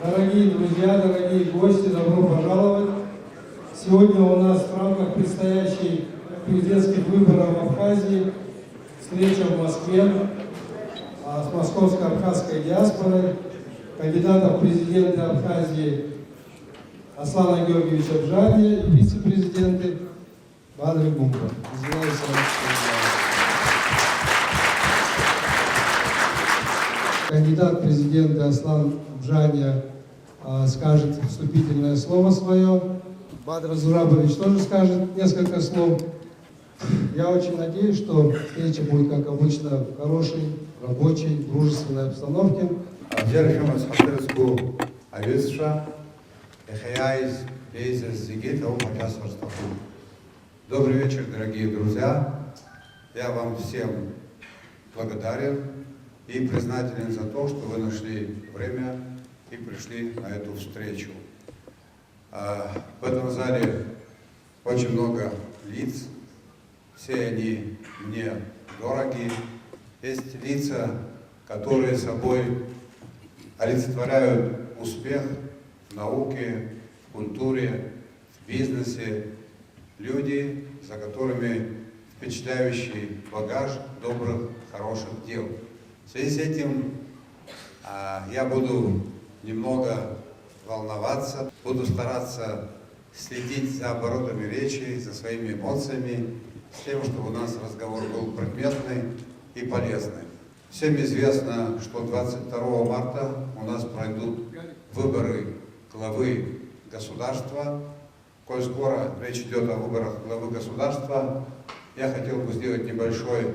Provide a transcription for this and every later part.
Дорогие друзья, дорогие гости, добро пожаловать! Сегодня у нас в рамках предстоящих президентских выборов в Абхазии встреча в Москве с московской абхазской диаспорой, кандидатом в президенты Абхазии Аслана Георгиевича Бжания и вице-президенты Бадри Бумба. Кандидат в президенты Аслан Бжания скажет вступительное слово свое. Бадр Зурабович тоже скажет несколько слов. Я очень надеюсь, что встреча будет, как обычно, в хорошей, рабочей, дружественной обстановке. Добрый вечер, дорогие друзья. Я вам всем благодарен и признателен за то, что вы нашли время и пришли на эту встречу. В этом зале очень много лиц, все они мне дороги. Есть лица, которые собой олицетворяют успех в науке, в культуре, в бизнесе. Люди, за которыми впечатляющий багаж добрых, хороших дел. В связи с этим я буду немного волноваться, буду стараться следить за оборотами речи, за своими эмоциями, с тем, чтобы у нас разговор был предметный и полезный. Всем известно, что 22 марта у нас пройдут выборы главы государства. Коль скоро речь идет о выборах главы государства, я хотел бы сделать небольшой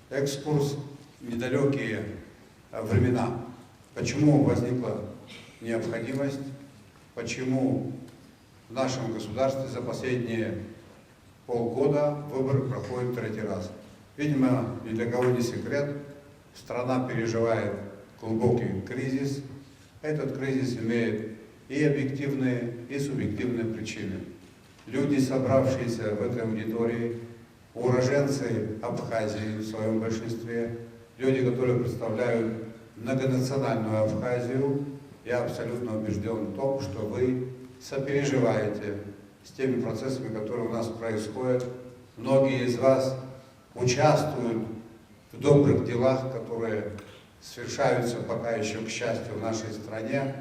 экскурс в недалекие времена. Почему возникла необходимость, почему в нашем государстве за последние полгода выборы проходят третий раз. Видимо, ни для кого не секрет, страна переживает глубокий кризис. Этот кризис имеет и объективные, и субъективные причины. Люди, собравшиеся в этой аудитории, уроженцы Абхазии в своем большинстве, люди, которые представляют многонациональную Абхазию, я абсолютно убежден в том, что вы сопереживаете с теми процессами, которые у нас происходят. Многие из вас участвуют в добрых делах, которые совершаются пока еще, к счастью, в нашей стране.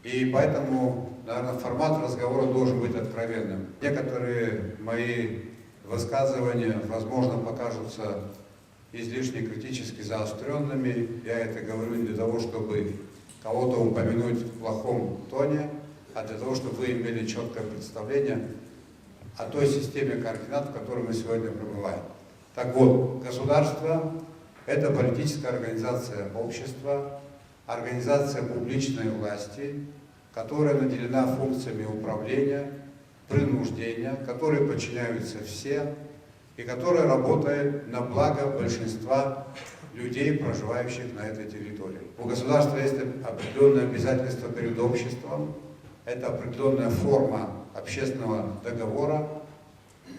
И поэтому, наверное, формат разговора должен быть откровенным. Некоторые мои высказывания, возможно, покажутся излишне критически заостренными. Я это говорю не для того, чтобы кого-то упомянуть в плохом тоне, а для того, чтобы вы имели четкое представление о той системе координат, в которой мы сегодня пребываем. Так вот, государство – это политическая организация общества, организация публичной власти, которая наделена функциями управления, принуждения, которой подчиняются все и которая работает на благо большинства людей, проживающих на этой территории. У государства есть определенные обязательства перед обществом, это определенная форма общественного договора,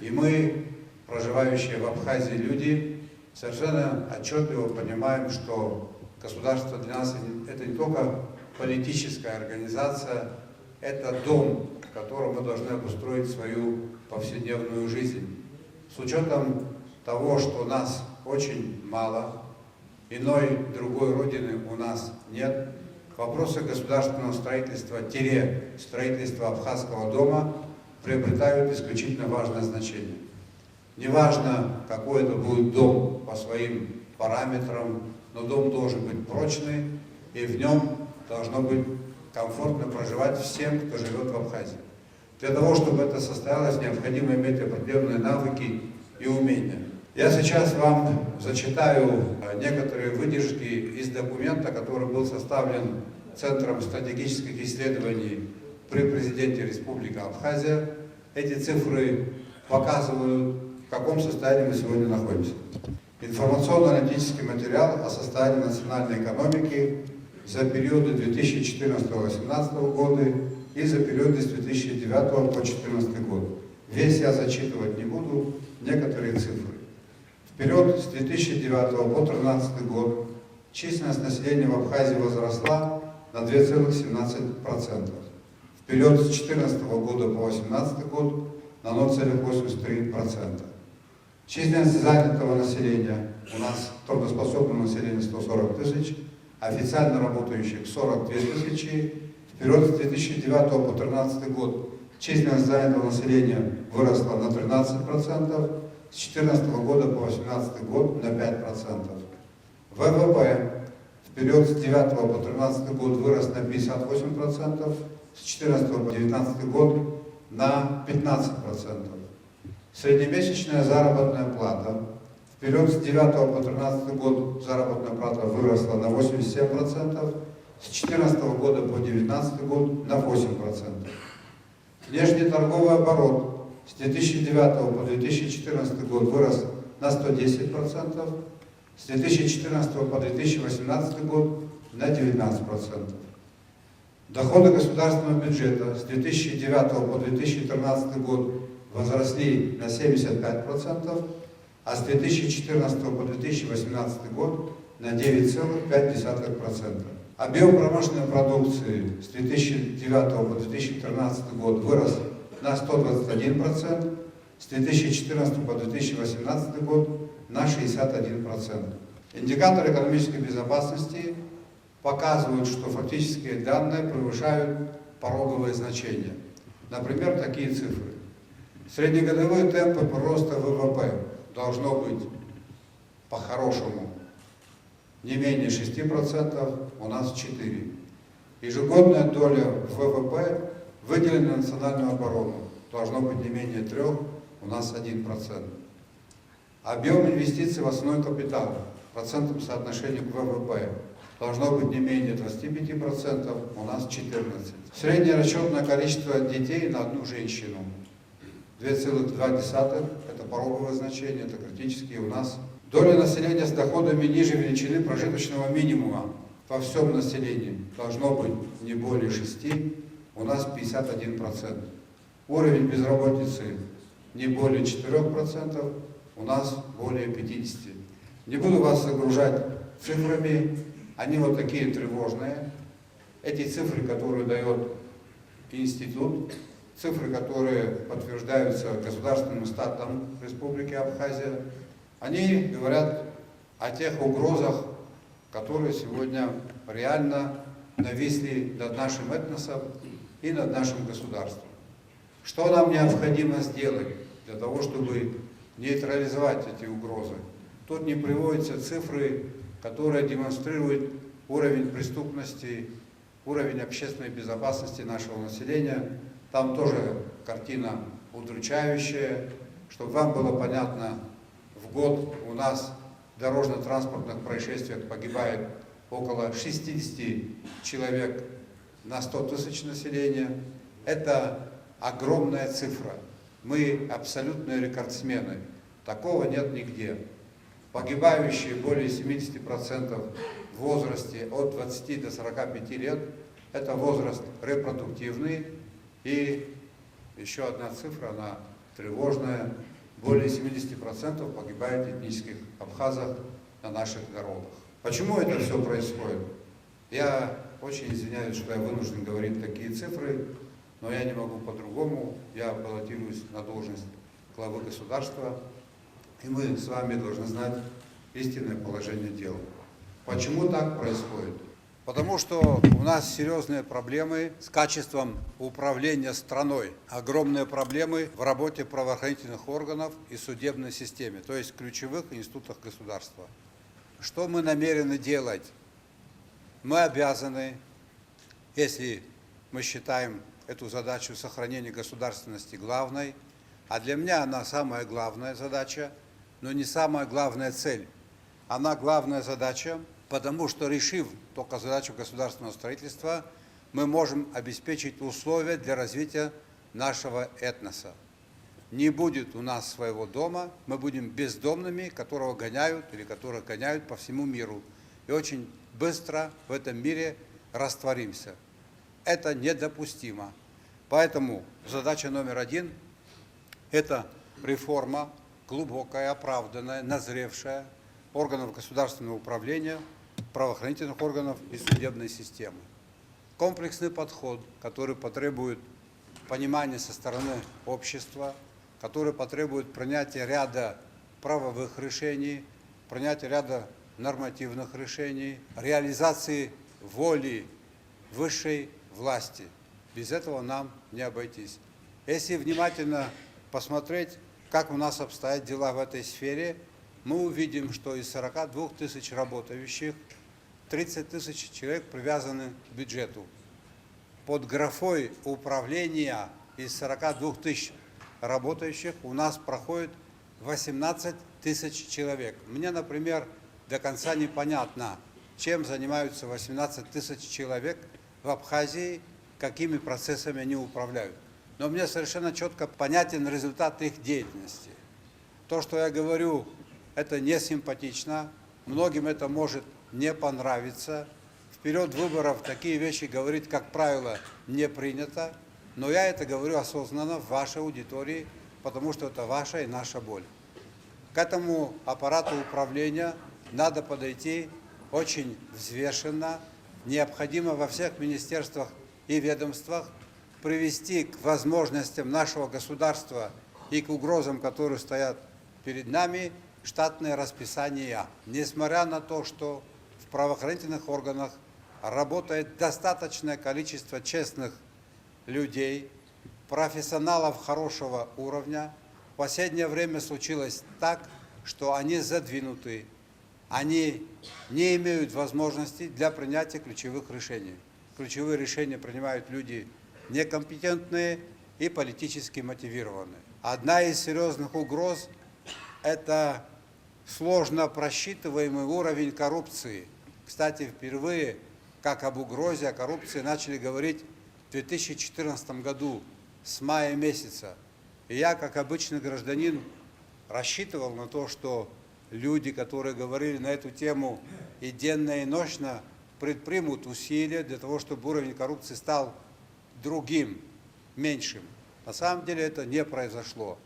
и мы, проживающие в Абхазии люди, совершенно отчетливо понимаем, что государство для нас это не только политическая организация, это дом, в котором мы должны обустроить свою повседневную жизнь. С учетом того, что нас очень мало, иной другой родины у нас нет, вопросы государственного строительства, строительства абхазского дома приобретают исключительно важное значение. Неважно, какой это будет дом по своим параметрам, но дом должен быть прочный, и в нем должно быть комфортно проживать всем, кто живет в Абхазии. Для того, чтобы это состоялось, необходимо иметь определенные навыки и умения. Я сейчас вам зачитаю некоторые выдержки из документа, который был составлен Центром стратегических исследований при президенте Республики Абхазия. Эти цифры показывают, в каком состоянии мы сегодня находимся. Информационно-аналитический материал о состоянии национальной экономики за периоды 2014-2018 года и за периоды с 2009 по 2014 год. Весь я зачитывать не буду, некоторые цифры. В В период с 2009 по 2013 год численность населения в Абхазии возросла на 2,17%. В период с 2014 года по 2018 год на 0,83%. Численность занятого населения у нас, трудоспособного населения 140 тысяч, официально работающих 42 тысячи. В период с 2009 по 2013 год численность занятого населения выросла на 13%, с 2014 года по 2018 год на 5%. ВВП в период с 2009 по 2013 год вырос на 58%, с 2014 по 2019 год на 15%. Среднемесячная заработная плата в период с 2009 по 2013 год заработная плата выросла на 87%, с 2014 года по 2019 год на 8%. Внешнеторговый оборот с 2009 по 2014 год вырос на 110%, с 2014 по 2018 год на 19%. Доходы государственного бюджета с 2009 по 2013 год возросли на 75%, а с 2014 по 2018 год на 9,5%. Объем промышленной продукции с 2009 по 2013 год вырос на 121%, с 2014 по 2018 год на 61%. Индикаторы экономической безопасности показывают, что фактические данные превышают пороговые значения. Например, такие цифры. Среднегодовые темпы роста ВВП должно быть по-хорошему не менее 6%, у нас 4%. Ежегодная доля ВВП, выделенная на национальную оборону, должно быть не менее 3%, у нас 1%. Объем инвестиций в основной капитал в процентном соотношении к ВВП должно быть не менее 25%, у нас 14%. Среднее расчетное количество детей на одну женщину 2,2, это пороговое значение, это критические у нас. Доля населения с доходами ниже величины прожиточного минимума во всем населении должно быть не более 6%, у нас 51%. Уровень безработицы не более 4%, у нас более 50%. Не буду вас загружать цифрами, они вот такие тревожные. Эти цифры, которые дает институт, цифры, которые подтверждаются государственным статом Республики Абхазия, они говорят о тех угрозах, которые сегодня реально нависли над нашим этносом и над нашим государством. Что нам необходимо сделать для того, чтобы нейтрализовать эти угрозы? Тут не приводятся цифры, которые демонстрируют уровень преступности, уровень общественной безопасности нашего населения. Там тоже картина удручающая. Чтобы вам было понятно, в год у нас в дорожно-транспортных происшествиях погибает около 60 человек на 100 тысяч населения. Это огромная цифра. Мы абсолютные рекордсмены. Такого нет нигде. Погибающие более 70% в возрасте от 20 до 45 лет. Это возраст репродуктивный. И еще одна цифра, она тревожная. Более 70% погибает этнических абхазов на наших дорогах. Почему это все происходит? Я очень извиняюсь, что я вынужден говорить такие цифры, но я не могу по-другому. Я баллотируюсь на должность главы государства, и мы с вами должны знать истинное положение дел. Почему так происходит? Потому что у нас серьезные проблемы с качеством управления страной, огромные проблемы в работе правоохранительных органов и судебной системе, то есть в ключевых институтах государства. Что мы намерены делать? Мы обязаны, если мы считаем эту задачу сохранения государственности главной, а для меня она самая главная задача, но не самая главная цель. Она главная задача, потому что, решив только задачу государственного строительства, мы можем обеспечить условия для развития нашего этноса. Не будет у нас своего дома, мы будем бездомными, которого гоняют или которых гоняют по всему миру. И очень быстро в этом мире растворимся. Это недопустимо. Поэтому задача номер один – это реформа глубокая, оправданная, назревшая органов государственного управления, правоохранительных органов и судебной системы. Комплексный подход, который потребует понимания со стороны общества, который потребует принятия ряда правовых решений, принятия ряда нормативных решений, реализации воли высшей власти. Без этого нам не обойтись. Если внимательно посмотреть, как у нас обстоят дела в этой сфере, мы увидим, что из 42 тысяч работающих 30 тысяч человек привязаны к бюджету. Под графой управления из 42 тысяч работающих у нас проходит 18 тысяч человек. Мне, например, до конца непонятно, чем занимаются 18 тысяч человек в Абхазии, какими процессами они управляют. Но мне совершенно четко понятен результат их деятельности. То, что я говорю, это не симпатично, многим это может не понравиться. В период выборов такие вещи говорить, как правило, не принято, но я это говорю осознанно в вашей аудитории, потому что это ваша и наша боль. К этому аппарату управления надо подойти очень взвешенно. Необходимо во всех министерствах и ведомствах привести к возможностям нашего государства и к угрозам, которые стоят перед нами, штатное расписание. Несмотря на то, что в правоохранительных органах работает достаточное количество честных людей, профессионалов хорошего уровня, в последнее время случилось так, что они задвинуты, они не имеют возможности для принятия ключевых решений. Ключевые решения принимают люди некомпетентные и политически мотивированные. Одна из серьезных угроз – это сложно просчитываемый уровень коррупции. Кстати, впервые, как об угрозе, о коррупции начали говорить в 2014 году, с мая месяца. И я, как обычный гражданин, рассчитывал на то, что люди, которые говорили на эту тему и денно, и ночно, предпримут усилия для того, чтобы уровень коррупции стал другим, меньшим. На самом деле это не произошло.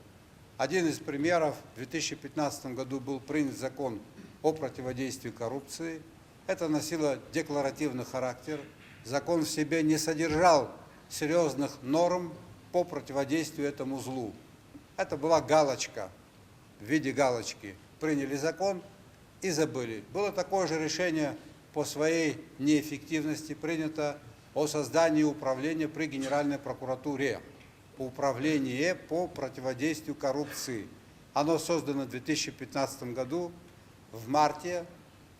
Один из примеров: в 2015 году был принят закон о противодействии коррупции. Это носило декларативный характер. Закон в себе не содержал серьезных норм по противодействию этому злу. Это была галочка, в виде галочки. Приняли закон и забыли. Было такое же решение по своей неэффективности принято о создании управления при Генеральной прокуратуре. Управление по противодействию коррупции. Оно создано в 2015 году, в марте.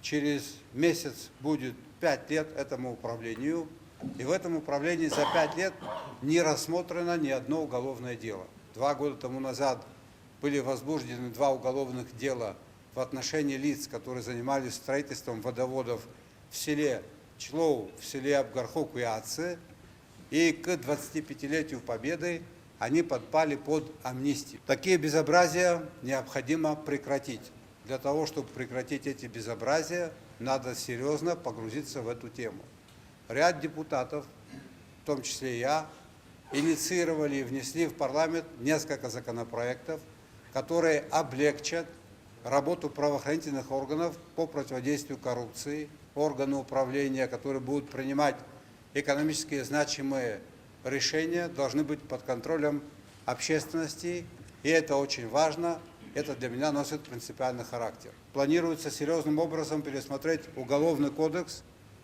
Через месяц будет 5 лет этому управлению. И в этом управлении за 5 лет не рассмотрено ни одно уголовное дело. 2 года тому назад были возбуждены 2 уголовных дела в отношении лиц, которые занимались строительством водоводов в селе Члоу, в селе Абгарху-Куяцы. И к 25-летию Победы они подпали под амнистию. Такие безобразия необходимо прекратить. Для того, чтобы прекратить эти безобразия, надо серьезно погрузиться в эту тему. Ряд депутатов, в том числе и я, инициировали и внесли в парламент несколько законопроектов, которые облегчат работу правоохранительных органов по противодействию коррупции, органы управления, которые будут принимать экономически значимые решения, должны быть под контролем общественности, и это очень важно, это для меня носит принципиальный характер. Планируется серьезным образом пересмотреть Уголовный кодекс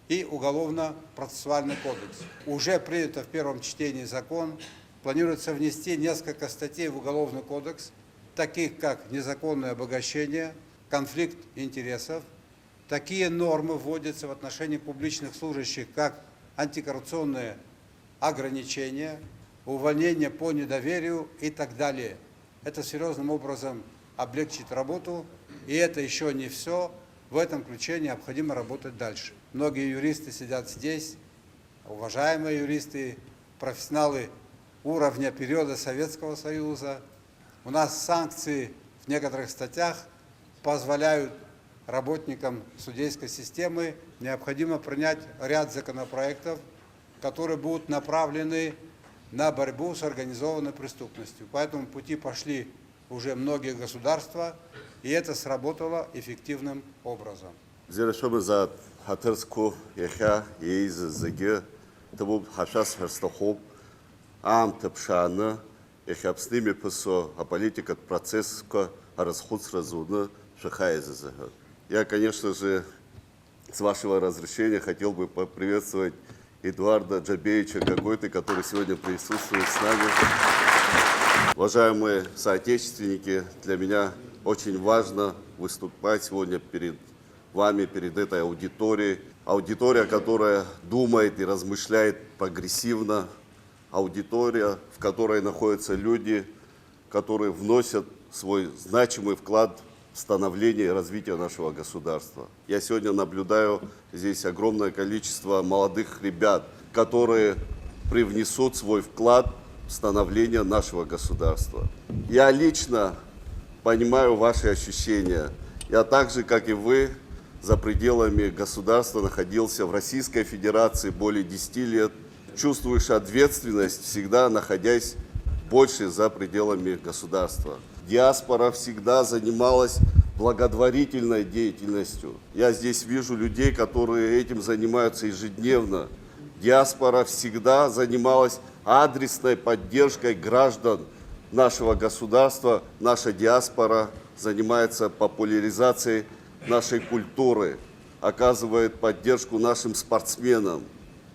и Уголовно-процессуальный кодекс. Уже принято в первом чтении закон, планируется внести несколько статей в Уголовный кодекс, таких как незаконное обогащение, конфликт интересов. Такие нормы вводятся в отношении публичных служащих, как антикоррупционные ограничения, увольнение по недоверию и так далее. Это серьезным образом облегчит работу, и это еще не все. В этом ключе необходимо работать дальше. Многие юристы сидят здесь, уважаемые юристы, профессионалы уровня периода Советского Союза. У нас санкции в некоторых статьях позволяют работникам судейской системы, необходимо принять ряд законопроектов, которые будут направлены на борьбу с организованной преступностью. По этому пути пошли уже многие государства, и это сработало эффективным образом. Зерешомы хатырску яха ейз зыгы табу хашас херстахоп ам тапшаны яхапсними пысо а политика процесска расход разуны шахайзы. Я, конечно же, с вашего разрешения хотел бы поприветствовать Эдуарда Джабеевича Гагойты, который сегодня присутствует с нами. Уважаемые соотечественники, для меня очень важно выступать сегодня перед вами, перед этой аудиторией. Аудитория, которая думает и размышляет прогрессивно. Аудитория, в которой находятся люди, которые вносят свой значимый вклад в становление и развитие нашего государства. Я сегодня наблюдаю здесь огромное количество молодых ребят, которые привнесут свой вклад в становление нашего государства. Я лично понимаю ваши ощущения. Я так же, как и вы, за пределами государства находился в Российской Федерации более 10 лет. Чувствуешь ответственность, всегда находясь больше за пределами государства. Диаспора всегда занималась благотворительной деятельностью. Я здесь вижу людей, которые этим занимаются ежедневно. Диаспора всегда занималась адресной поддержкой граждан нашего государства. Наша диаспора занимается популяризацией нашей культуры, оказывает поддержку нашим спортсменам.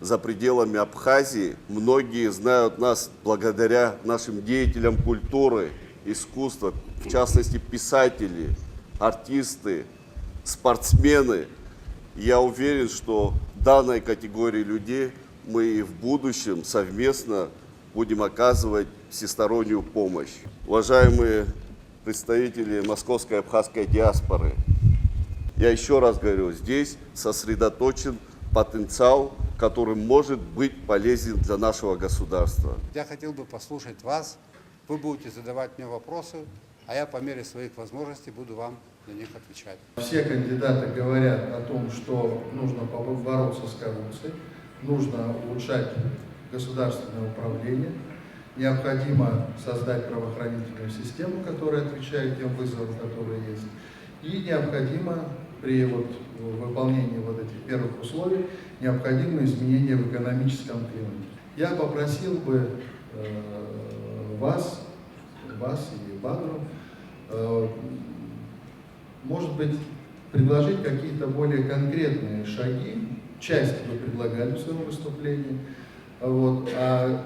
За пределами Абхазии многие знают нас благодаря нашим деятелям культуры, искусства, в частности писатели, артисты, спортсмены. Я уверен, что данной категории людей мы и в будущем совместно будем оказывать всестороннюю помощь. Уважаемые представители московской абхазской диаспоры, я еще раз говорю, здесь сосредоточен потенциал, который может быть полезен для нашего государства. Я хотел бы послушать вас, вы будете задавать мне вопросы, а я по мере своих возможностей буду вам на них отвечать. Все кандидаты говорят о том, что нужно бороться с коррупцией, нужно улучшать государственное управление, необходимо создать правоохранительную систему, которая отвечает тем вызовам, которые есть, и необходимо при выполнении этих первых условий необходимы изменения в экономическом климате. Я попросил бы вас и Бадру, может быть, предложить какие-то более конкретные шаги. Часть вы предлагали в своем выступлении, а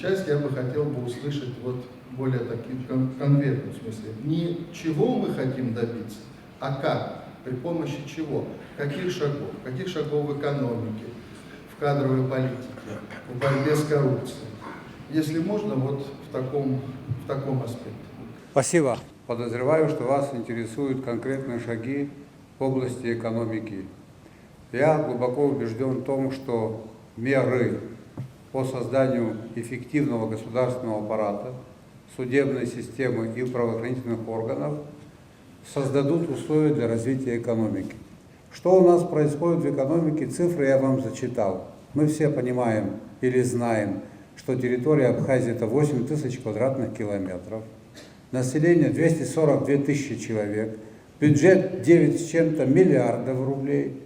часть я бы хотел услышать более таким конкретным смысле. Не чего мы хотим добиться, а как, при помощи чего, каких шагов в экономике, в кадровой политике, в борьбе с коррупцией. Если можно, в таком аспекте. Спасибо. Подозреваю, что вас интересуют конкретные шаги в области экономики. Я глубоко убежден в том, что меры по созданию эффективного государственного аппарата, судебной системы и правоохранительных органов создадут условия для развития экономики. Что у нас происходит в экономике, цифры я вам зачитал. Мы все понимаем или знаем, что территория Абхазии это 8 тысяч квадратных километров, население 242 тысячи человек, бюджет 9 с чем-то миллиардов рублей.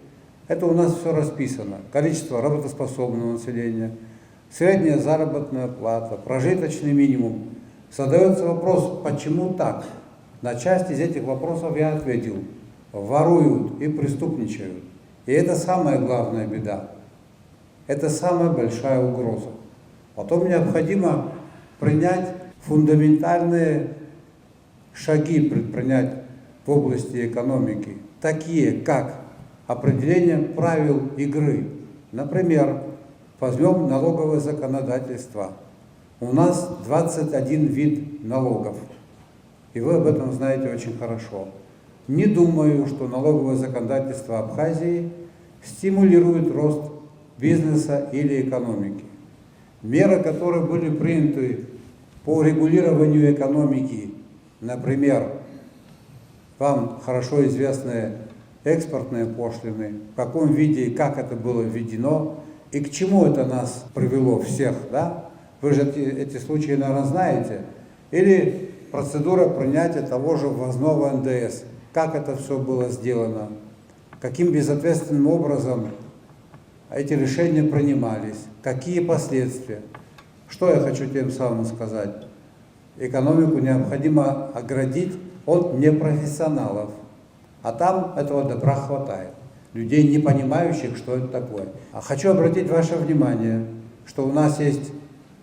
Это у нас все расписано. Количество работоспособного населения, средняя заработная плата, прожиточный минимум. Задается вопрос, почему так? На часть из этих вопросов я ответил. Воруют и преступничают. И это самая главная беда. Это самая большая угроза. Потом необходимо принять фундаментальные шаги, предпринять в области экономики, такие как определение правил игры. Например, возьмем налоговое законодательство. У нас 21 вид налогов, и вы об этом знаете очень хорошо. Не думаю, что налоговое законодательство Абхазии стимулирует рост бизнеса или экономики. Меры, которые были приняты по регулированию экономики, например, вам хорошо известные экспортные пошлины, в каком виде и как это было введено, и к чему это нас привело всех, да? Вы же эти случаи, наверное, знаете. Или процедура принятия того же ввозного НДС. Как это все было сделано, каким безответственным образом эти решения принимались, какие последствия. Что я хочу тем самым сказать? Экономику необходимо оградить от непрофессионалов, а там этого добра хватает. Людей, не понимающих, что это такое. А хочу обратить ваше внимание, что у нас есть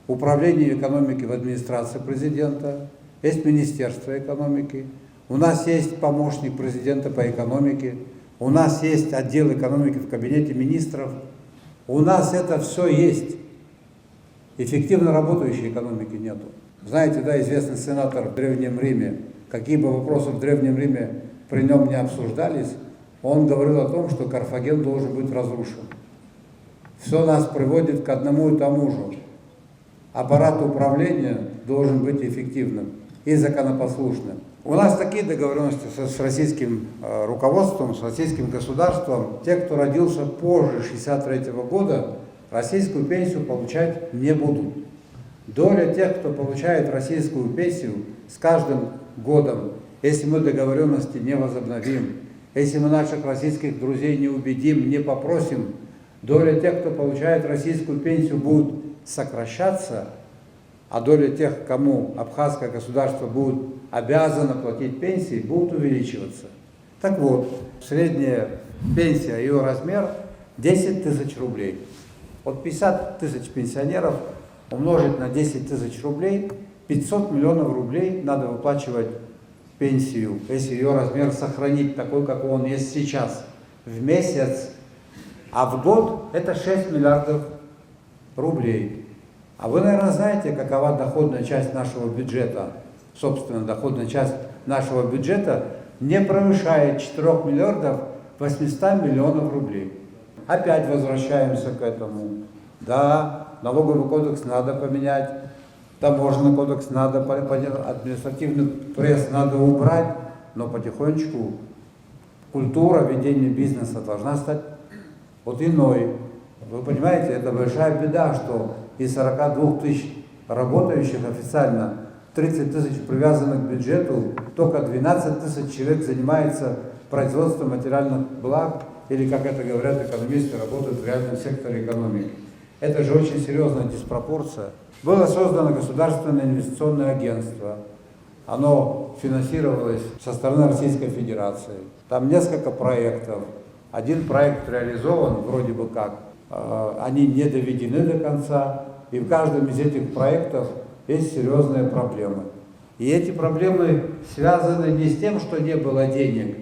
Управление экономики в администрации президента, есть Министерство экономики, у нас есть помощник президента по экономике, у нас есть отдел экономики в кабинете министров, у нас это все есть. Эффективно работающей экономики нету. Знаете, да, известный сенатор в Древнем Риме, какие бы вопросы в Древнем Риме при нем не обсуждались, он говорил о том, что Карфаген должен быть разрушен. Все нас приводит к одному и тому же. Аппарат управления должен быть эффективным и законопослушным. У нас такие договоренности с российским руководством, с российским государством. Те, кто родился позже 1963 года, российскую пенсию получать не будут. Доля тех, кто получает российскую пенсию, с каждым годом, если мы договоренности не возобновим, если мы наших российских друзей не убедим, не попросим, доля тех, кто получает российскую пенсию, будет сокращаться, а доля тех, кому абхазское государство будет обязано платить пенсии, будет увеличиваться. Так вот, средняя пенсия, ее размер 10 тысяч рублей. Вот 50 тысяч пенсионеров умножить на 10 тысяч рублей, 500 миллионов рублей надо выплачивать пенсию, если ее размер сохранить такой, какой он есть сейчас, в месяц. А в год это 6 миллиардов рублей. А вы, наверное, знаете, какова доходная часть нашего бюджета? Собственно, доходная часть нашего бюджета не превышает 4 миллиардов 800 миллионов рублей. Опять возвращаемся к этому. Да, налоговый кодекс надо поменять, таможенный кодекс надо, административный пресс надо убрать, но потихонечку культура ведения бизнеса должна стать вот иной. Вы понимаете, это большая беда, что из 42 тысяч работающих официально, 30 тысяч привязанных к бюджету, только 12 тысяч человек занимается производством материальных благ, или, как это говорят экономисты, работают в реальном секторе экономики. Это же очень серьезная диспропорция. Было создано Государственное инвестиционное агентство. Оно финансировалось со стороны Российской Федерации. Там несколько проектов. Один проект реализован вроде бы как. Они не доведены до конца. И в каждом из этих проектов есть серьезные проблемы. И эти проблемы связаны не с тем, что не было денег,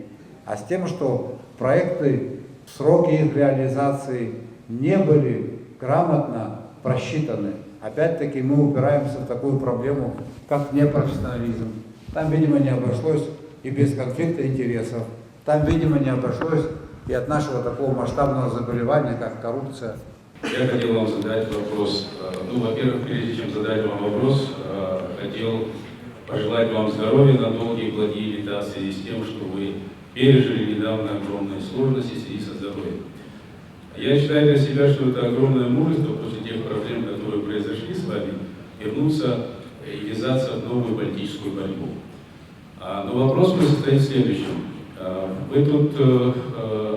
а с тем, что проекты, сроки их реализации не были грамотно просчитаны. Опять-таки мы упираемся в такую проблему, как непрофессионализм. Там, видимо, не обошлось и без конфликта интересов. Там, видимо, не обошлось и от нашего такого масштабного заболевания, как коррупция. Я хотел вам задать вопрос. Во-первых, прежде чем задать вам вопрос, хотел пожелать вам здоровья на долгие и благие лета в связи с тем, что вы пережили недавно огромные сложности в связи со здоровьем. Я считаю для себя, что это огромное мужество после тех проблем, которые произошли с вами, вернуться и ввязаться в новую политическую борьбу. Но вопрос мой состоит в следующем. Вы тут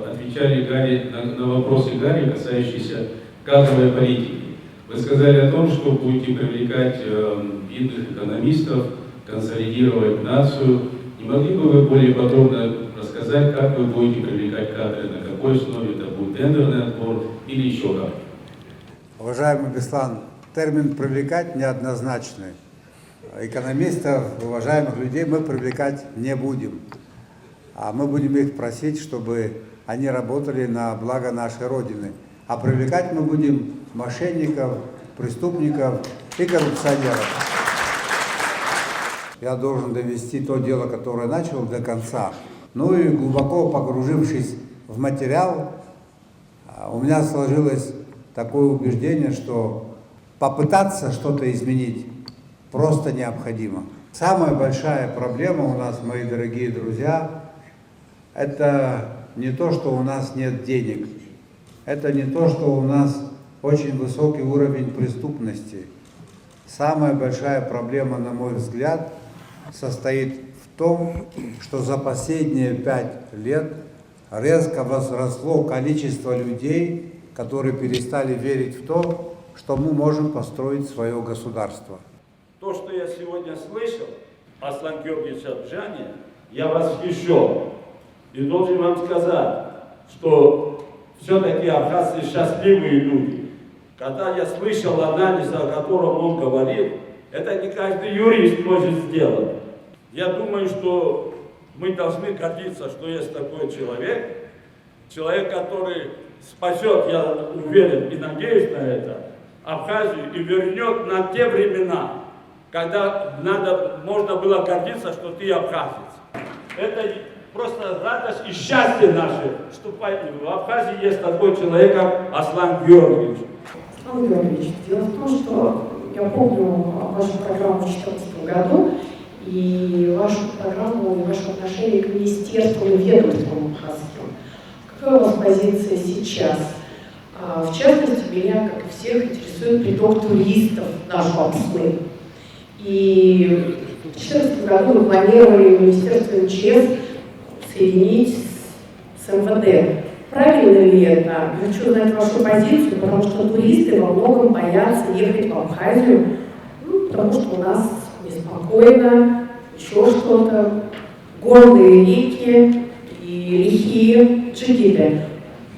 отвечали Гарри, на вопросы Гарри, касающиеся кадровой политики. Вы сказали о том, что будете привлекать видных экономистов, консолидировать нацию. Не могли бы вы более подробно рассказать, как вы будете привлекать кадры, на какой основе это будет тендерный отбор или еще как? Уважаемый Беслан, термин «привлекать» неоднозначный. Экономистов, уважаемых людей мы привлекать не будем. А мы будем их просить, чтобы они работали на благо нашей Родины. А привлекать мы будем мошенников, преступников и коррупционеров. Я должен довести то дело, которое начал, до конца. Ну и глубоко погрузившись в материал, у меня сложилось такое убеждение, что попытаться что-то изменить просто необходимо. Самая большая проблема у нас, мои дорогие друзья, это не то, что у нас нет денег, это не то, что у нас очень высокий уровень преступности. Самая большая проблема, на мой взгляд, состоит в том, что за последние 5 лет резко возросло количество людей, которые перестали верить в то, что мы можем построить свое государство. То, что я сегодня слышал, Аслан Георгиевич Абжане, я восхищен. И должен вам сказать, что все-таки абхазцы счастливые люди. Когда я слышал анализ, о котором он говорил, это не каждый юрист может сделать. Я думаю, что мы должны гордиться, что есть такой человек, который спасет, я уверен и надеюсь на это, Абхазию и вернет на те времена, когда можно было гордиться, что ты абхазец. Это просто радость и счастье наше, что в Абхазии есть такой человек, как Аслан Георгиевич. Аслан Георгиевич, дело в том, что я помню вашу программу в 2014 году и вашу программу, и ваше отношение к министерству и ведомствам абхазским. Какая у вас позиция сейчас? В частности, меня, как и всех, интересует приток туристов в нашу Апсны. И в 2014 году мы планировали Министерство МЧС соединить с МВД. Правильно ли это? Я хочу знать вашу позицию, потому что туристы во многом боятся ехать в Абхазию, потому что у нас неспокойно, еще что-то, горные реки и лихие джигиты.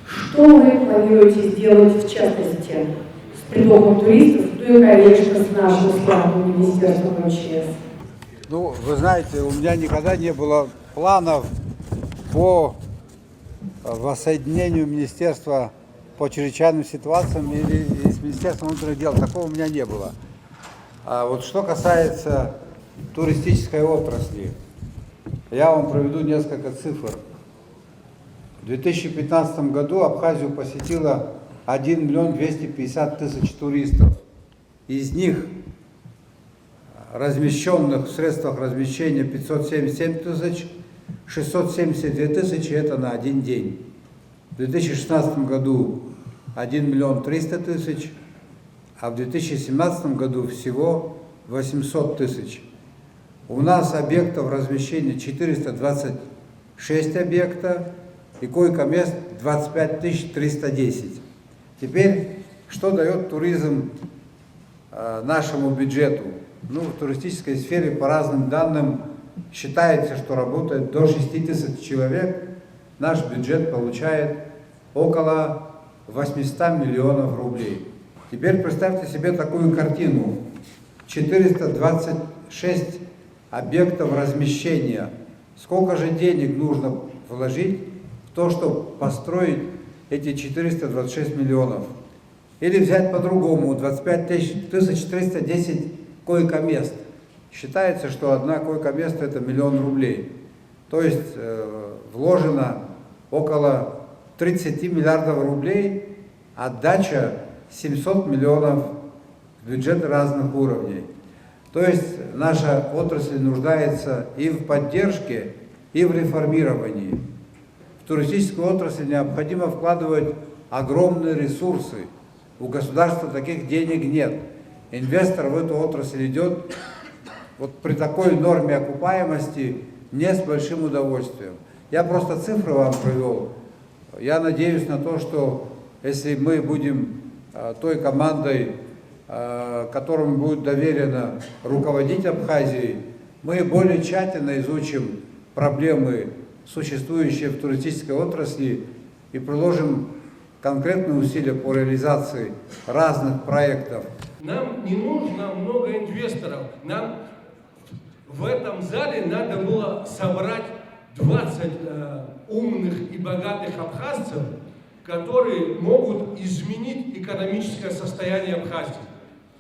Что вы планируете сделать, в частности, с притоком туристов, ну и, конечно, с нашим славным Министерством МЧС? Ну, вы знаете, у меня никогда не было планов по воссоединению министерства по чрезвычайным ситуациям или с Министерством внутренних дел. Такого у меня не было. А вот что касается туристической отрасли, я вам проведу несколько цифр. В 2015 году Абхазию посетило 1 250 000 туристов. Из них размещенных в средствах размещения 577 000, 672 000 это на один день. В 2016 году 1 300 000, а в 2017 году всего 800 000. У нас объектов размещения 426 объектов и койко-мест 25 310. Теперь, что дает туризм нашему бюджету? Ну, в туристической сфере, по разным данным, считается, что работает до 6 000 человек. Наш бюджет получает около 800 миллионов рублей. Теперь представьте себе такую картину. 426 объектов размещения. Сколько же денег нужно вложить в то, чтобы построить эти 426 миллионов? Или взять по-другому, 25 310 койко-мест. Считается, что одна койко-место это 1 000 000 рублей. То есть вложено около 30 миллиардов рублей, отдача 700 миллионов в бюджеты разных уровней. То есть наша отрасль нуждается и в поддержке, и в реформировании. В туристическую отрасль необходимо вкладывать огромные ресурсы. У государства таких денег нет. Инвестор в эту отрасль идет вот при такой норме окупаемости не с большим удовольствием. Я просто цифры вам привел. Я надеюсь на то, что если мы будем той командой, которому будет доверено руководить Абхазией, мы более тщательно изучим проблемы, существующие в туристической отрасли, и приложим конкретные усилия по реализации разных проектов. Нам не нужно много инвесторов. Нам в этом зале надо было собрать 20 умных и богатых абхазцев, которые могут изменить экономическое состояние Абхазии.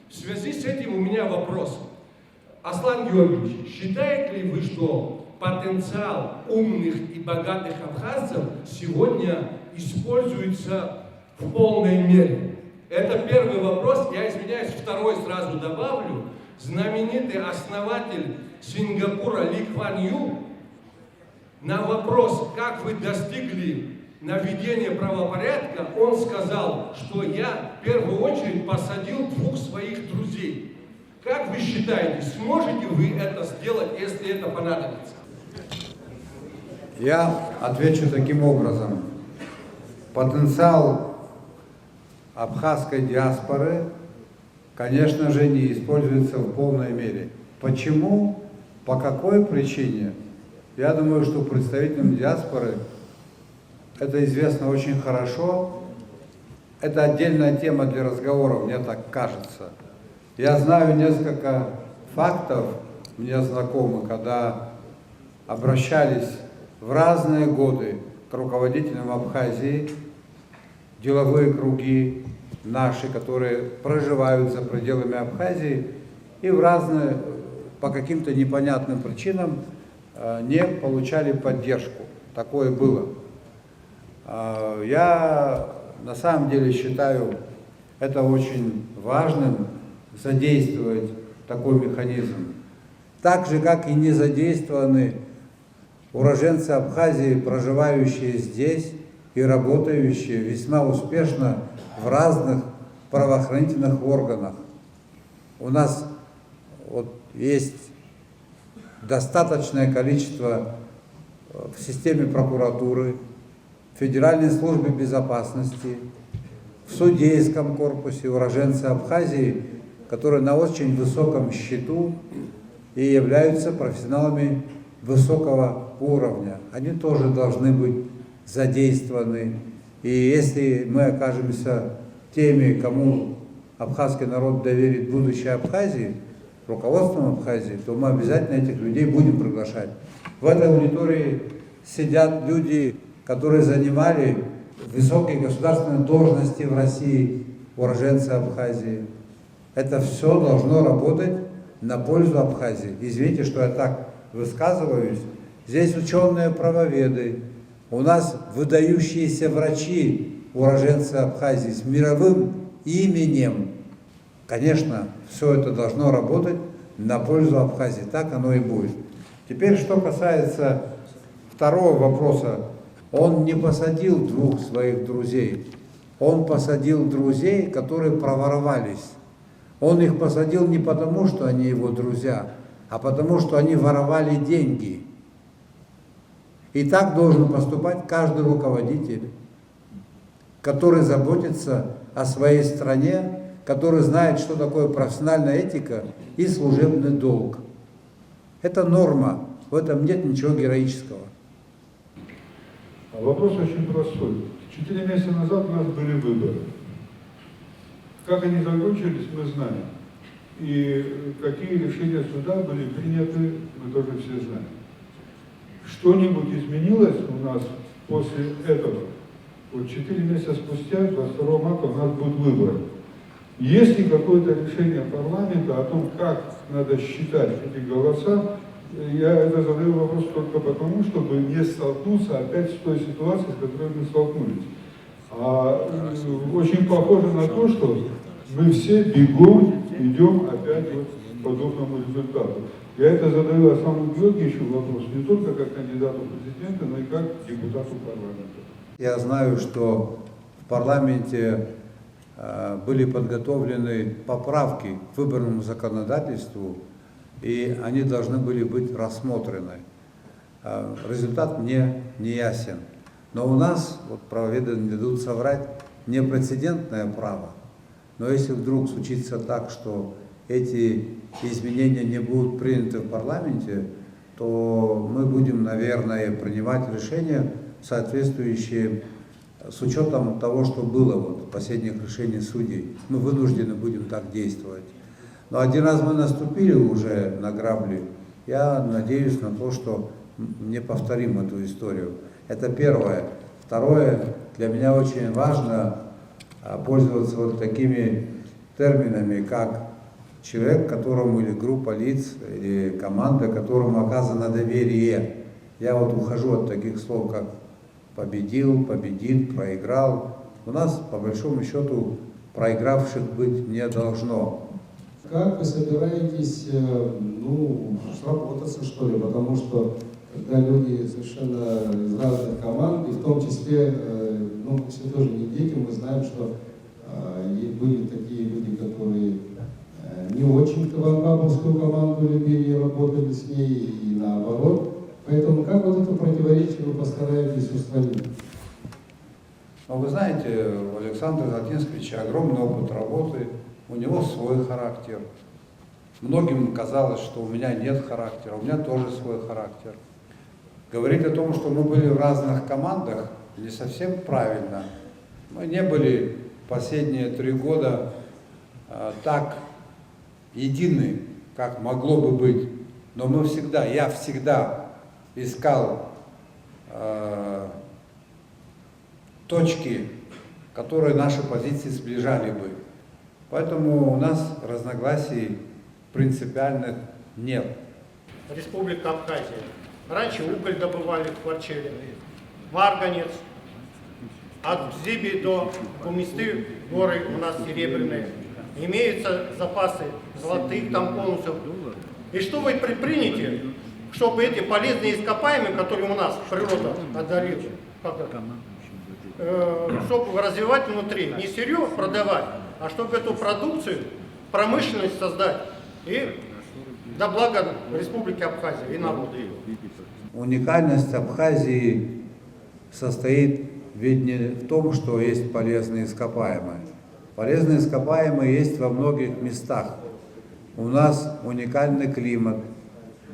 В связи с этим у меня вопрос. Аслан Георгиевич, считаете ли вы, что потенциал умных и богатых абхазцев сегодня используется в полной мере? Это первый вопрос. Я извиняюсь, второй сразу добавлю. Знаменитый основатель Сингапура Ли Кван Ю на вопрос, как вы достигли наведения правопорядка, он сказал, что я в первую очередь посадил 2 своих друзей. Как вы считаете, сможете вы это сделать, если это понадобится? Я отвечу таким образом. Потенциал абхазской диаспоры, конечно же, не используется в полной мере. Почему? По какой причине? Я думаю, что представителям диаспоры это известно очень хорошо. Это отдельная тема для разговора, мне так кажется. Я знаю несколько фактов, мне знакомы, когда обращались в разные годы к руководителям Абхазии, деловые круги наши, которые проживают за пределами Абхазии, и в разные, по каким-то непонятным причинам, не получали поддержку. Такое было. Я на самом деле считаю это очень важным, задействовать такой механизм. Так же, как и не задействованы уроженцы Абхазии, проживающие здесь и работающие весьма успешно в разных правоохранительных органах. У нас вот есть достаточное количество в системе прокуратуры, в Федеральной службе безопасности, в судейском корпусе уроженцы Абхазии, которые на очень высоком счету и являются профессионалами высокого уровня. Они тоже должны быть задействованы. И если мы окажемся теми, кому абхазский народ доверит будущее Абхазии, руководством Абхазии, то мы обязательно этих людей будем приглашать. В этой аудитории сидят люди, которые занимали высокие государственные должности в России, уроженцы Абхазии. Это все должно работать на пользу Абхазии. Извините, что я так высказываюсь. Здесь ученые-правоведы, у нас выдающиеся врачи, уроженцы Абхазии с мировым именем. Конечно, все это должно работать на пользу Абхазии. Так оно и будет. Теперь, что касается второго вопроса. Он не посадил двух своих друзей. Он посадил друзей, которые проворовались. Он их посадил не потому, что они его друзья, а потому, что они воровали деньги. И так должен поступать каждый руководитель, который заботится о своей стране, который знает, что такое профессиональная этика и служебный долг. Это норма, в этом нет ничего героического. Вопрос очень простой. 4 месяца назад у нас были выборы. Как они закончились, мы знаем. И какие решения суда были приняты, мы тоже все знаем. Что-нибудь изменилось у нас после этого? Вот 4 месяца спустя, 22 марта, у нас будут выборы. Есть ли какое-то решение парламента о том, как надо считать эти голоса? Я это задаю вопрос только потому, чтобы не столкнуться опять с той ситуацией, с которой мы столкнулись. Очень похоже на то, что мы все бегом идем опять вот к подобному результату. Я это задаю Аслану Георгиевичу вопрос не только как кандидату в президенты, но и как депутату парламента. Я знаю, что в парламенте были подготовлены поправки к выборному законодательству, и они должны были быть рассмотрены. Результат мне не ясен. Но у нас, вот правоведы не дадут соврать, не прецедентное право. Но если вдруг случится так, что эти изменения не будут приняты в парламенте, то мы будем, наверное, принимать решения, соответствующие с учетом того, что было вот, в последних решениях судей. Мы вынуждены будем так действовать. Но один раз мы наступили уже на грабли, я надеюсь на то, что не повторим эту историю. Это первое. Второе, для меня очень важно пользоваться вот такими терминами, как человек, которому или группа лиц, или команда, которому оказано доверие. Я вот ухожу от таких слов, как победил, победит, проиграл. У нас, по большому счету, проигравших быть не должно. Как вы собираетесь, сработаться, что ли? Потому что, когда люди совершенно из разных команд, и в том числе, мы все тоже не дети, мы знаем, что были такие люди, которые не очень очень ванкабовскую команду любили и работали с ней, и наоборот. Поэтому как вот это противоречие вы постараетесь устранить? Но вы знаете, у Александра Золотинского огромный опыт работы, у него свой характер. Многим казалось, что у меня нет характера, у меня тоже свой характер. Говорить о том, что мы были в разных командах, не совсем правильно. Мы не были последние 3 года так едины, как могло бы быть. Но мы всегда, я всегда искал точки, которые наши позиции сближали бы. Поэтому у нас разногласий принципиальных нет. Республика Абхазия. Раньше уголь добывали в Кварчеле, марганец. От Зиби до Гумисты горы у нас серебряные. Имеются запасы золотых там конусов. И что вы предприняли, чтобы эти полезные ископаемые, которые у нас природа одарила, чтобы развивать внутри, не сырье продавать, а чтобы эту продукцию, промышленность создать и до блага Республики Абхазия и народа. Уникальность Абхазии состоит ведь не в том, что есть полезные ископаемые. Полезные ископаемые есть во многих местах. У нас уникальный климат,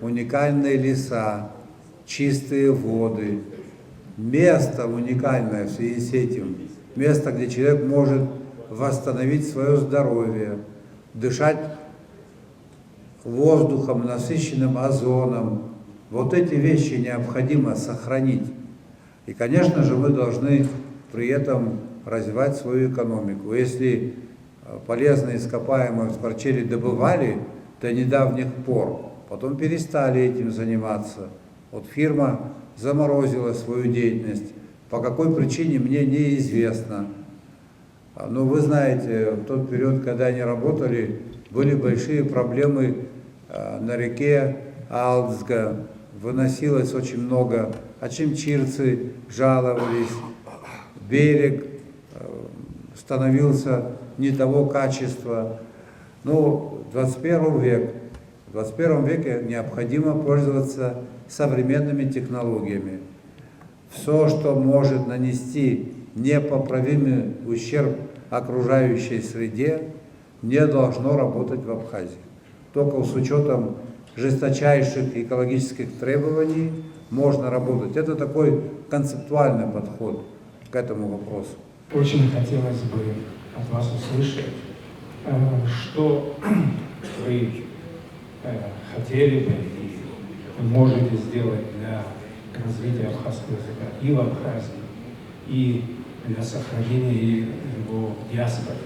уникальные леса, чистые воды. Место уникальное в связи с этим. Место, где человек может восстановить свое здоровье, дышать воздухом, насыщенным озоном. Вот эти вещи необходимо сохранить. И, конечно же, мы должны при этом развивать свою экономику. Если полезные ископаемые в Кварчеле добывали до недавних пор, потом перестали этим заниматься. Вот фирма заморозила свою деятельность. По какой причине, мне неизвестно. Но вы знаете, в тот период, когда они работали, были большие проблемы на реке Алдзга. Выносилось очень много, очимчирцы жаловались, берег становился не того качества. Но 21 век. В 21 веке необходимо пользоваться современными технологиями. Все, что может нанести непоправимый ущерб окружающей среде, не должно работать в Абхазии. Только с учетом жесточайших экологических требований можно работать. Это такой концептуальный подход к этому вопросу. Очень хотелось бы от вас услышать, что вы хотели бы и можете сделать для развития абхазского языка и в Абхазии, и для сохранения его диаспоры.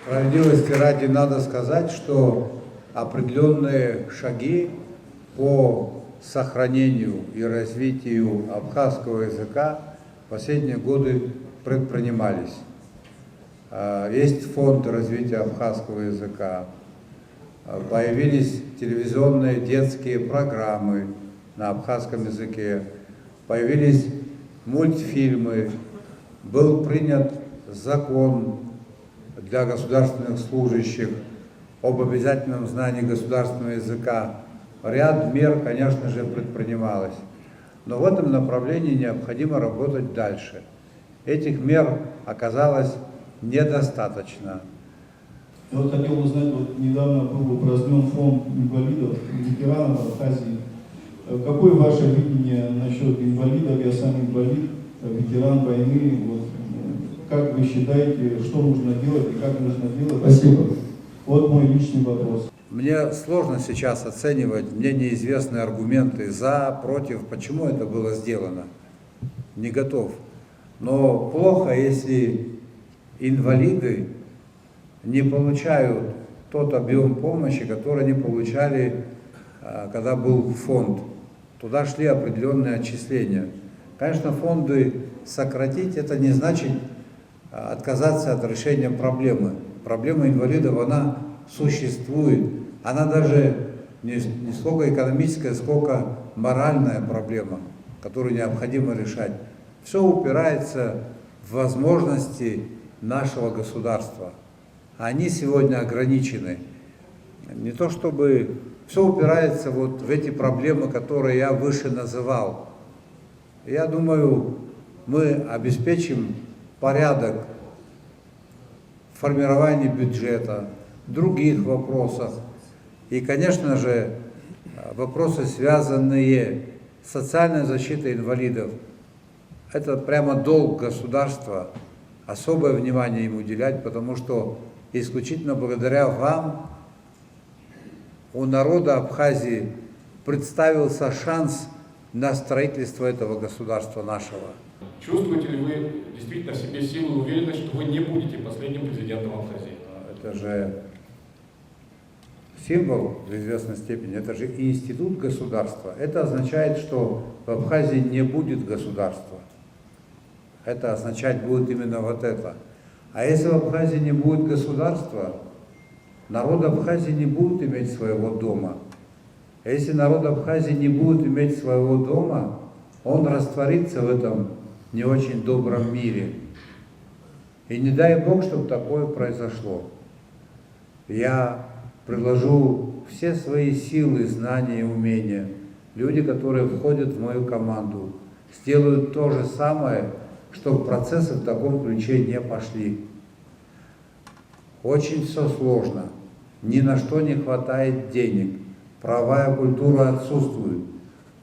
Справедливости ради надо сказать, что определенные шаги по сохранению и развитию абхазского языка в последние годы предпринимались. Есть фонд развития абхазского языка, появились телевизионные детские программы на абхазском языке, появились мультфильмы, был принят закон для государственных служащих об обязательном знании государственного языка. Ряд мер, конечно же, предпринималось. Но в этом направлении необходимо работать дальше. Этих мер оказалось недостаточно. Я вот хотел узнать, вот недавно был упразднен фонд инвалидов, ветеранов Абхазии. Какое ваше видение насчет инвалидов? Я сам инвалид, ветеран войны. Вот, как вы считаете, что нужно делать и как нужно делать? Спасибо. Вот мой личный вопрос. Мне сложно сейчас оценивать, мне неизвестны аргументы за, против, почему это было сделано. Не готов. Но плохо, если инвалиды не получают тот объем помощи, который они получали, когда был фонд. Туда шли определенные отчисления. Конечно, фонды сократить, это не значит отказаться от решения проблемы. Проблема инвалидов, она существует. Она даже не сколько экономическая, сколько моральная проблема, которую необходимо решать. Все упирается в возможности нашего государства. Они сегодня ограничены. не то чтобы все упирается вот в эти проблемы, которые я выше называл. Я думаю, мы обеспечим порядок в формировании бюджета, в других вопросах. И, конечно же, вопросы, связанные с социальной защитой инвалидов. Это прямо долг государства, особое внимание им уделять, потому что исключительно благодаря вам у народа Абхазии представился шанс на строительство этого государства нашего. Чувствуете ли вы действительно в себе силу и уверенность, что вы не будете последним президентом Абхазии? Это же символ в известной степени, это же институт государства. Это означает, что в Абхазии не будет государства. Это означать будет именно вот это. А если в Абхазии не будет государства, народ Абхазии не будет иметь своего дома. А если народ Абхазии не будет иметь своего дома, он растворится в этом не очень добром мире. И не дай Бог, чтобы такое произошло. Я приложу все свои силы, знания и умения. Люди, которые входят в мою команду, сделают то же самое, чтобы процессы в таком ключе не пошли. Очень все сложно. Ни на что не хватает денег. Правовая культура отсутствует.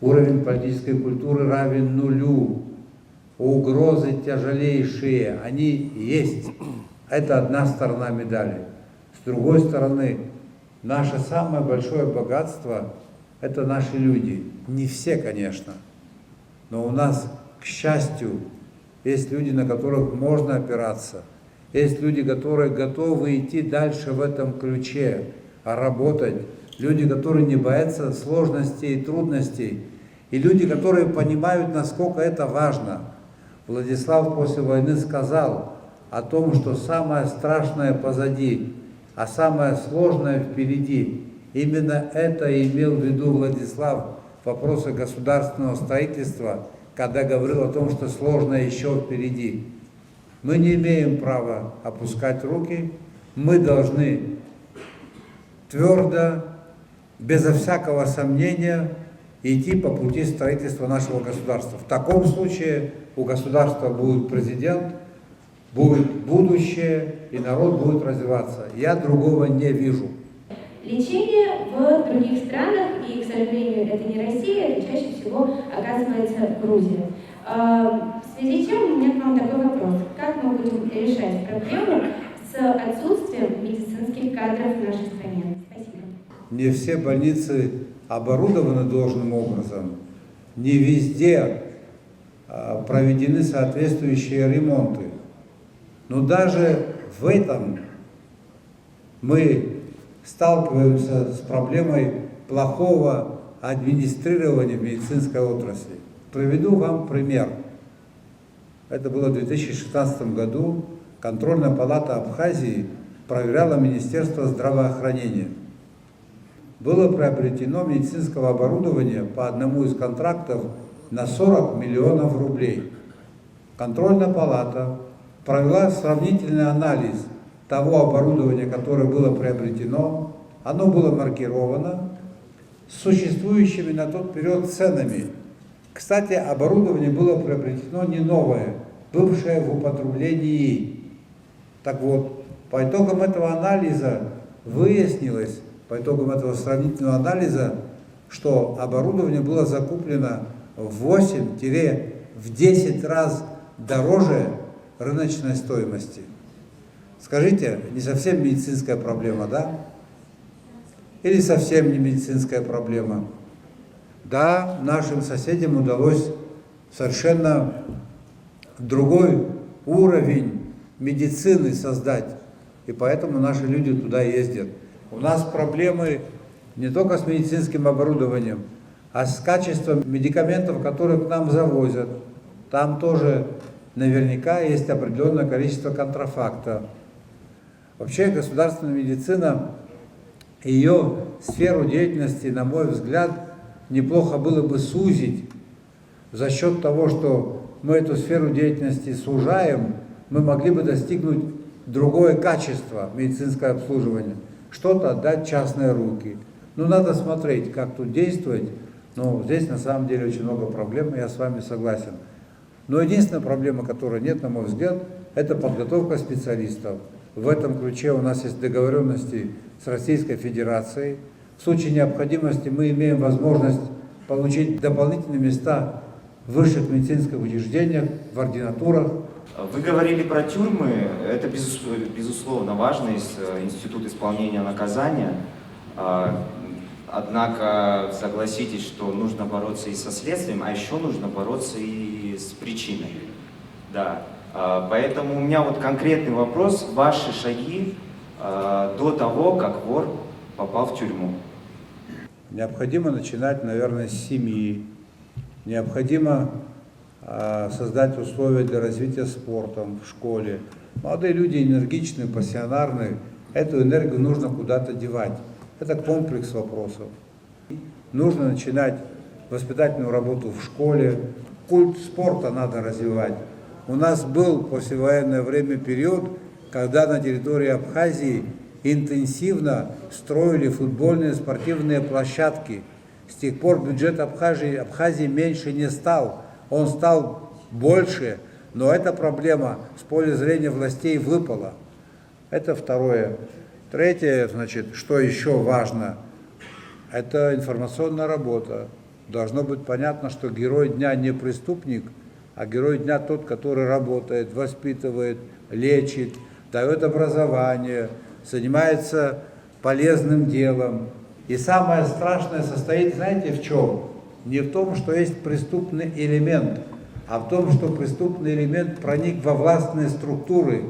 Уровень политической культуры равен нулю. Угрозы тяжелейшие. Они есть. Это одна сторона медали. С другой стороны, наше самое большое богатство – это наши люди. Не все, конечно. Но у нас, к счастью, есть люди, на которых можно опираться. Есть люди, которые готовы идти дальше в этом ключе, а работать. Люди, которые не боятся сложностей и трудностей. И люди, которые понимают, насколько это важно. Владислав после войны сказал о том, что самое страшное позади, а самое сложное впереди. Именно это имел в виду Владислав в вопросе государственного строительства, когда говорил о том, что сложное еще впереди. Мы не имеем права опускать руки, мы должны твердо, безо всякого сомнения, идти по пути строительства нашего государства. В таком случае у государства будет президент, будет будущее, и народ будет развиваться. Я другого не вижу. Лечение в других странах, и, к сожалению, это не Россия, это чаще всего оказывается Грузия. В связи с чем у меня к вам такой вопрос. Как мы будем решать проблему с отсутствием медицинских кадров в нашей стране? Спасибо. Не все больницы оборудованы должным образом, не везде проведены соответствующие ремонты. Но даже в этом мы сталкиваемся с проблемой плохого администрирования медицинской отрасли. Приведу вам пример. Это было в 2016 году. Контрольная палата Абхазии проверяла Министерство здравоохранения. Было приобретено медицинского оборудования по одному из контрактов на 40 миллионов рублей. Контрольная палата провела сравнительный анализ того оборудования, которое было приобретено. Оно было маркировано с существующими на тот период ценами. Кстати, оборудование было приобретено не новое, бывшее в употреблении. Так вот, по итогам этого анализа выяснилось, по итогам этого сравнительного анализа, что оборудование было закуплено в 8-10 раз дороже рыночной стоимости. Скажите, не совсем медицинская проблема, да? Или совсем не медицинская проблема? Да, нашим соседям удалось совершенно другой уровень медицины создать, и поэтому наши люди туда ездят. У нас проблемы не только с медицинским оборудованием, а с качеством медикаментов, которые к нам завозят. Там тоже наверняка есть определенное количество контрафакта. Вообще государственная медицина, ее сферу деятельности, на мой взгляд, неплохо было бы сузить. За счет того, что мы эту сферу деятельности сужаем, мы могли бы достигнуть другое качество медицинского обслуживания. что-то отдать в частные руки. Ну, надо смотреть, как тут действовать. Но здесь на самом деле очень много проблем, я с вами согласен. Но единственная проблема, которой нет, на мой взгляд, это подготовка специалистов. В этом ключе у нас есть договоренности с Российской Федерацией. В случае необходимости мы имеем возможность получить дополнительные места в высших медицинских учреждениях, в ординатурах. Вы говорили про тюрьмы, это безусловно важно, институт исполнения наказания. Однако согласитесь, что нужно бороться и со следствием, а еще нужно бороться и с причиной. Да. Поэтому у меня вот конкретный вопрос. Ваши шаги до того, как вор попал в тюрьму? Необходимо начинать, наверное, с семьи. Необходимо создать условия для развития спорта в школе. Молодые люди энергичные, пассионарные. Эту энергию нужно куда-то девать. Это комплекс вопросов. Нужно начинать воспитательную работу в школе. Культ спорта надо развивать. У нас был в послевоенное время период, когда на территории Абхазии интенсивно строили футбольные спортивные площадки. С тех пор бюджет Абхазии меньше не стал. Он стал больше, но эта проблема с поля зрения властей выпала. Это второе. Третье, значит, что еще важно, это информационная работа. Должно быть понятно, что герой дня не преступник, а герой дня тот, который работает, воспитывает, лечит, дает образование, занимается полезным делом. И самое страшное состоит, знаете, в чем? Не в том, что есть преступный элемент, а в том, что преступный элемент проник во властные структуры.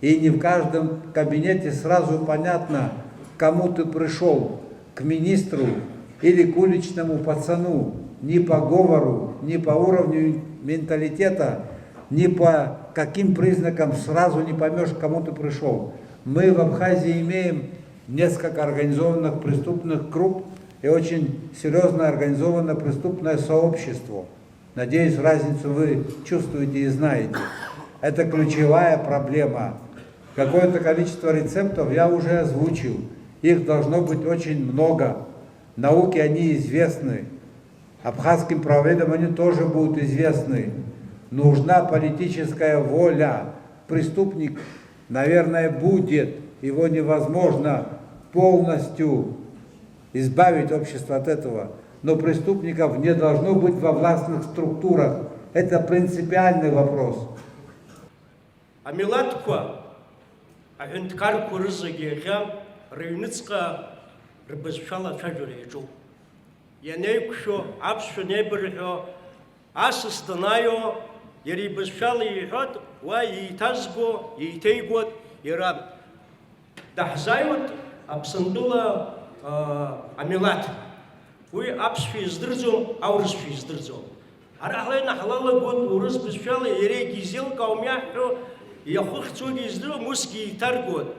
И не в каждом кабинете сразу понятно, к кому ты пришел, к министру или к уличному пацану. Ни по говору, ни по уровню менталитета, ни по каким признакам сразу не поймешь, к кому ты пришел. Мы в Абхазии имеем несколько организованных преступных групп и очень серьезное организованное преступное сообщество. Надеюсь, разницу вы чувствуете и знаете. Это ключевая проблема. Какое-то количество рецептов я уже озвучил. Их должно быть очень много. Науки они известны. Абхазским правоведам они тоже будут известны. Нужна политическая воля. Преступник, наверное, будет. Его невозможно полностью избавить общество от этого. Но преступников не должно быть во властных структурах. Это принципиальный вопрос. Амилатква, ахинткар курзагега, рейницка, рыбазшала чаджуречу. Я не кшу, абсу не берхо, асустанаю, ярибазшала ехот, ва и тазго, и тейгот, ира дахзайот, абсандула амилат. Вы абсфи издырзом, аурсфи издырзом. Арахлайна халала год урыс базшала, ире гизел каумяхо, я хочу издыру муски таргот.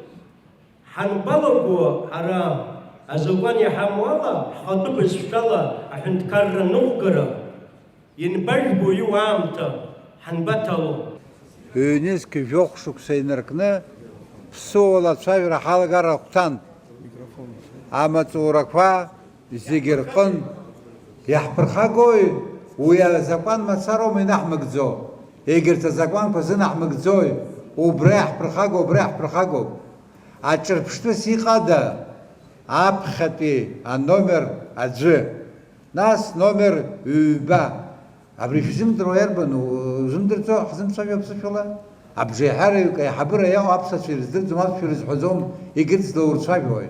Ханбалаго ара азугани хамвала, хаду базшала, ахинткарра нугара. Инбальбу юамта, ханбаталу. Низки вёхшук сейнеркне, псуала цавира халагара уктан. Аматураква, зигеркон, яхпрхагой, уя закон мацаром и нахмакзо. Егерта закон пазы нахмакзой, убрях прхаго. А черпшты сихада, апхати, а номер аджи. Нас номер уба. Абрифизм дроербану, зумдрцо, хазымцо псофила. Абжихари, я хабира я апсат через дырцо, мат через хозом, и гирц до урцвайбой.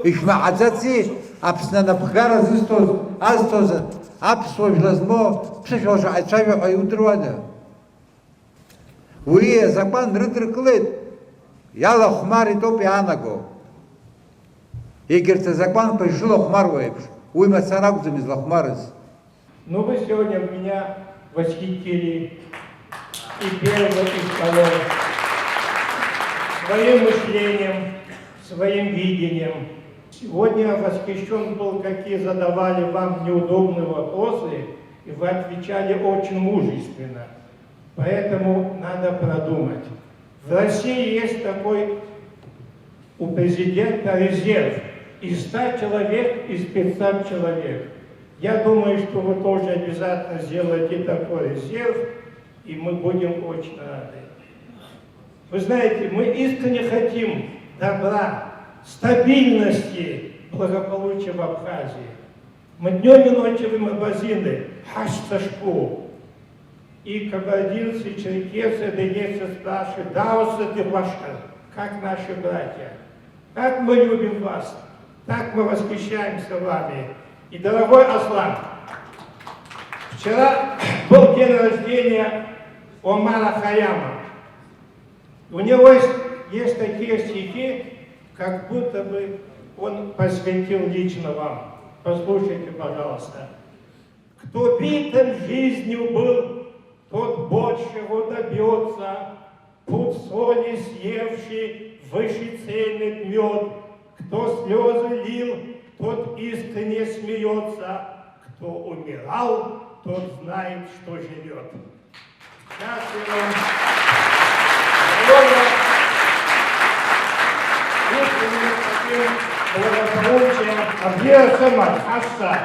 Ишмаадзаци, апсна напхара зистоз, азтоза, апсой влазмо, псофилша айцвайбой, ай удрвада. Уе, закон рыдрыклет, яла хмари топи анаго. Егерта закон пришло хмарваепш, уй мацарагзам из лохмарыз. Ну, вы сегодня меня восхитили и первым, и вторым своим мышлением, своим видением. Сегодня восхищен был, какие задавали вам неудобные вопросы, и вы отвечали очень мужественно. Поэтому надо продумать. В России есть такой у президента резерв из 100 человек, из 500 человек. Я думаю, что вы тоже обязательно сделаете такой резерв, и мы будем очень рады. Вы знаете, мы искренне хотим добра, стабильности, благополучия в Абхазии. Мы днем и ночью в магазины хаш-сашку. И кабардинцы, черкесы, донецкие спрашивают: да, вот это ваша, как наши братья. Как мы любим вас, так мы восхищаемся вами. И, дорогой Аслан, вчера был день рождения Омара Хайяма. У него есть такие стихи, как будто бы он посвятил лично вам. Послушайте, пожалуйста. Кто битым жизнью был, тот большего добьется. Пуд соли съевший, выше ценит мед. Кто слезы лил, тот искренне смеется. Кто умирал, тот знает, что живет. Счастливо вам. Здоровья. Искренне таким благополучием. Абьер Самар, Ашса.